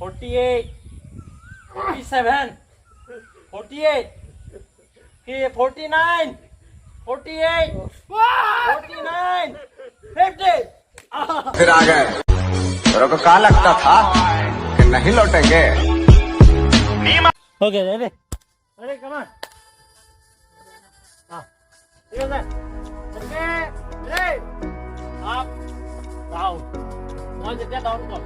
48, 47, 48, 49, 48, 49, 50. फिर आ गए तेरे को कहा लगता था कि नहीं लौटेंगे Okay, ready? Ready, come on. Here then. Okay, ready? Up, down. One step down, go.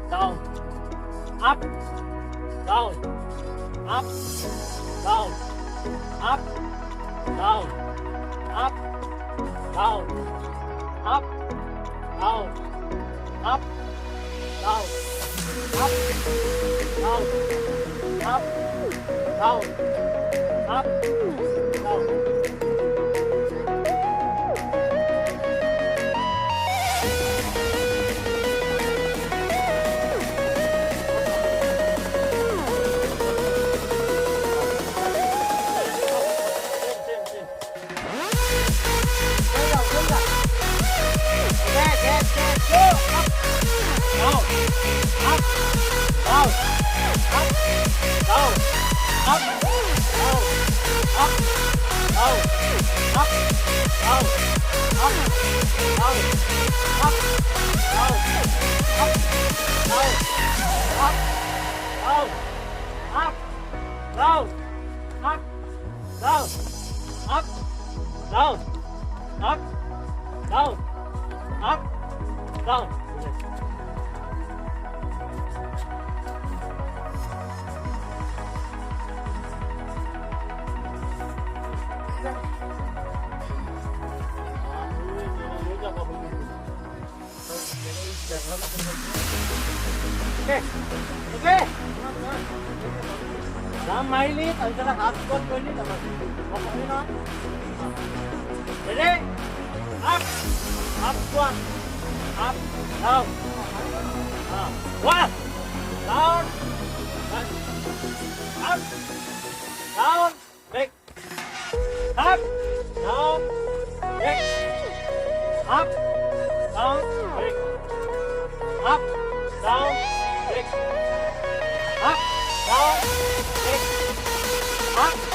Down. Up, down. Up, down. Up, down. Up, down. Up, down. Up, down. Up, down. Up, down, up, down. Okay, okay. Dalam mailit, antara half squat ko ini dapat. Okay na. Ready? Up, up squat, up, down. One, down, up, down, back, up, down, back, up, down, back, up, down, back, up, down, back, up,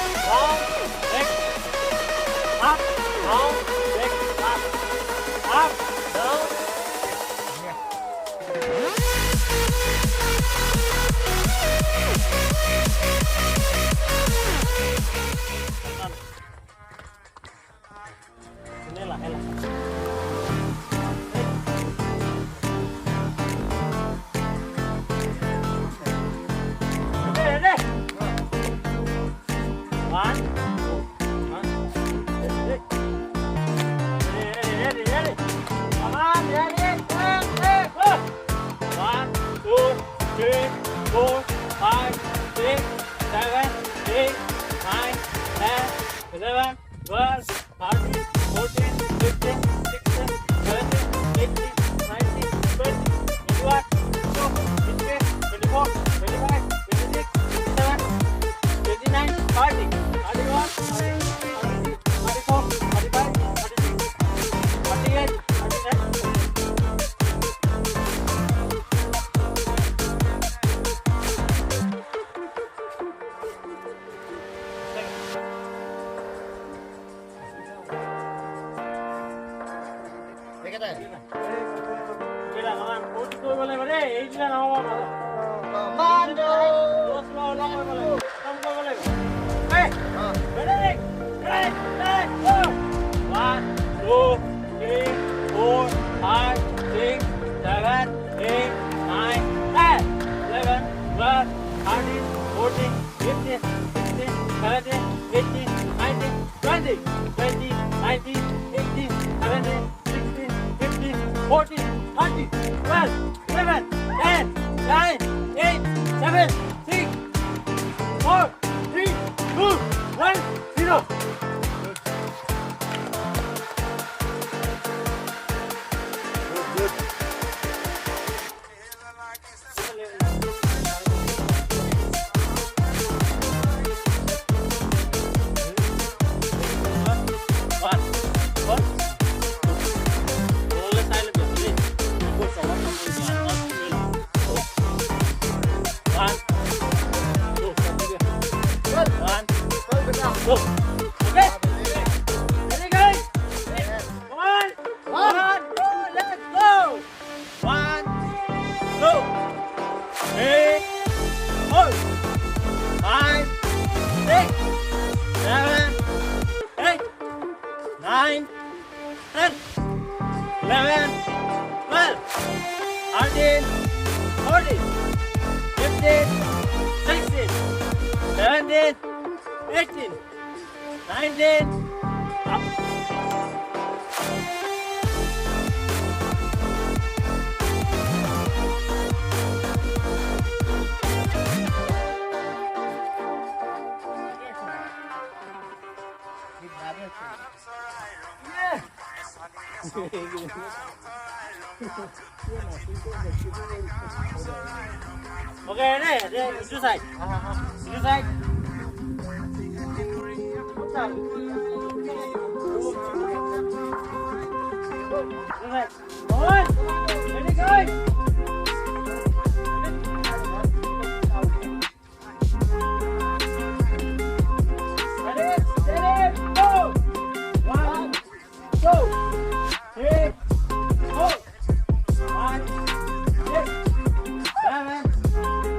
down, back, up, down, back, up, down. Inilah, elah. Go. Okay. Ready, guys? One. Let's go. 1, 2, 3, 4, 5, 6, 7, 8, 9, 10, 11, 12, 13, 14, 15, 16, 17, 18, 19, up. Okay, đây, Mintu side. Mintu side. On. Ready, guys? Ready, steady, go. 1, 2, 3, 4, 5, 6, 7, 8,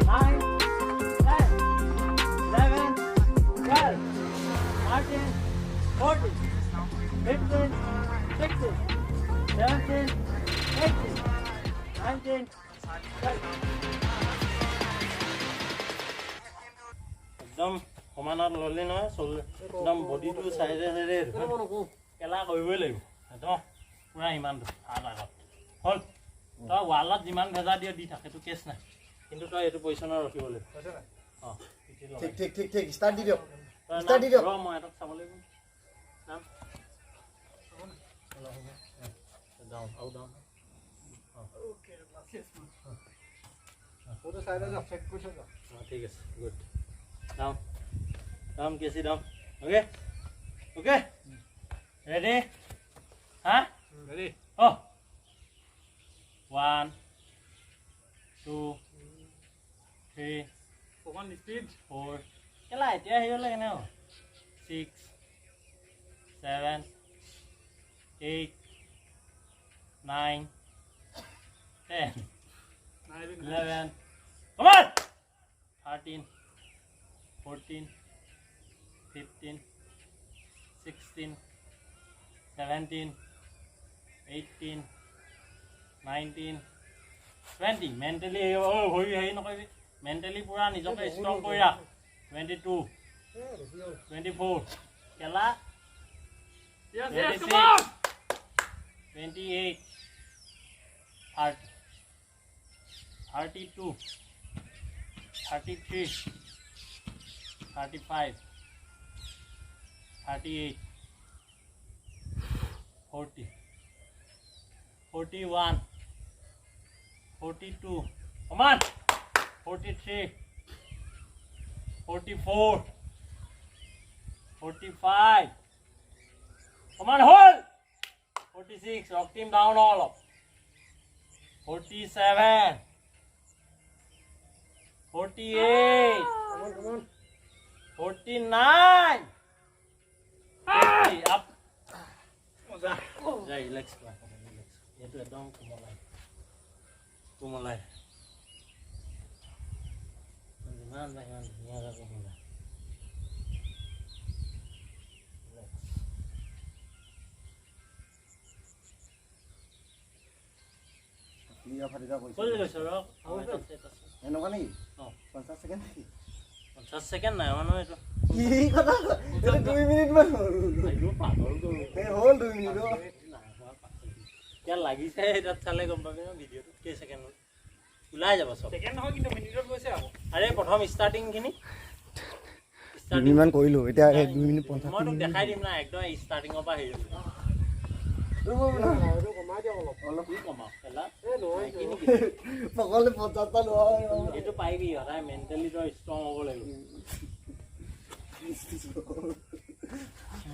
9, 10, 11, 12, 13, 14, 15, 16, 17, 18, 19, 20. একদম সমানত ললি নহয় চল একদম বডিটো চাইডে চাইডে কেলা কৰিবই লাগিব একদম পুৰা ইমানটো হাত আগত হ'ল তই ৱালত যিমান ভেজা দিয় দি থাক সেইটো কেছ নাই কিন্তু তই এইটো পজিশ্যনত ৰাখিব লাগিব অঁ ঠিক ষ্টাৰ্ট দি দিয়ক ষ্টাৰ্ট দি দিয়ক ৰ মই এটাক চাব লাগিব নাম ডাউন আউট ডাউন ওকে ফটো সাইডে যাও চেক কৰি যাও ঠিক আছে গুড ডাউন ডাউন কেসি ডাউন ওকে ওকে রেডি হ্যাঁ রেডি ও 1 2 3 কোন স্পিড 4 কেলা এতিয়া হেই হলে কেনে 6 7 8 9 10 11 come on 13 14 15 16 17 18 19 20 mentally hoi hai no koi mentally pura nijoke strong koi rakh 22 24 kela yes come on 28 32 33 35 38 40 41 42 come on 43 44 45 come on hold 46 rock team down all up 47 48 come on 49 50 up Jai relax itu dong kumulai mana yang nyala kumulai Iya Farida কৈছে কই গৈছ ৰ এনেকুৱা নেকি অ 50 second নেকি 50 second নাই মানে এইটো কি কথা এটা 2 মিনিট মান হ'ল আইও পাগল গ'ল এ হ'ল 2 মিনিট क्या লাগিছে এটা চালে গম পাবি না ভিডিওটো কে সেকেন্ড উলাই যাব সব সেকেন্ড নহয় কিন্তু মিনিটত গৈছে আও আরে প্ৰথম স্টার্টিং খিনি স্টার্টিং মান কৰিলো এতিয়া 2 মিনিট 50 মই তোক দেখাই দিম না একদম স্টার্টিংৰ পৰা হেৰি এইটো কমাই দিয়ক অলপ কি কমাও খেলা এ নহয় পকলে 50 টা লোৱা এইটো পাইবি সদায় মেন্টালি তই ষ্ট্ৰং হ'ব লাগিব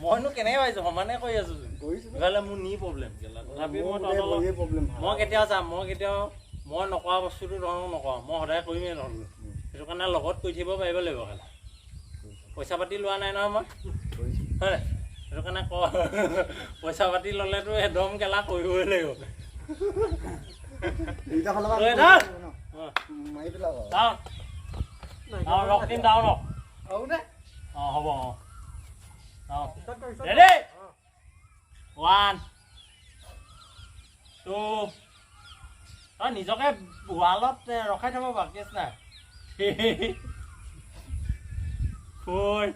মইনো কেনেকৈ পাইছো সমানে কৈ আছো ইফালে মোৰ নি প্ৰব্লেম গেলা তথাপি মই কেতিয়াও যাম মই নকৰা বস্তুটো তহঁতক নকওঁ মই সদায় কৰিমেই নহ'লো সেইটো কাৰণে লগত কৰি থাকিব পাৰিব লাগিব খেলা পইচা পাতি লোৱা নাই নহয় মই হয় সেইটো কাৰণে ক পইচা পাতি ল'লেতো একদম কেলা কৰিবই লাগিব ৰখ দিম যাওঁ ৰখ অঁ হ'ব অঁ ৰেডি 1 2 তই নিজকে ৱালত ৰখাই থ'ব বাৰু কেছ নাই 4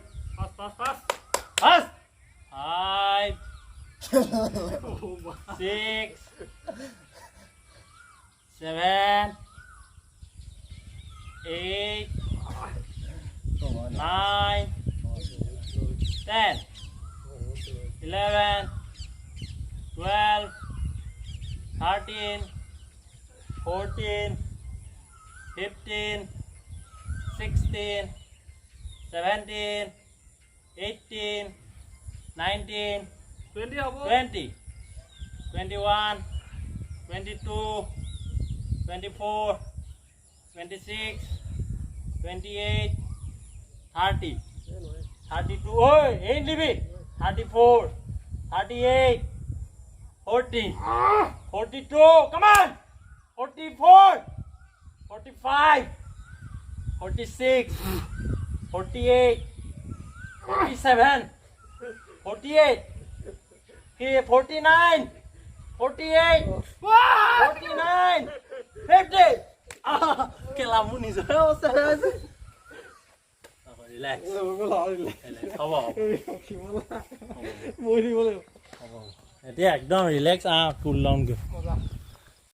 fast 5 6 7 8 9 10 11 12 13 14 15 16 17 18 19 20 21 22 24 26 28 30 32 oi ain't leaving 34 38 40 42 come on 44 45 46 48 47 48 49 48 49 50 কেলা মোৰ নিজৰে অৱস্থা হৈ আছে ৰিলেক্স হ'ব এতিয়া একদম ৰিলেক্স কুল ডাউন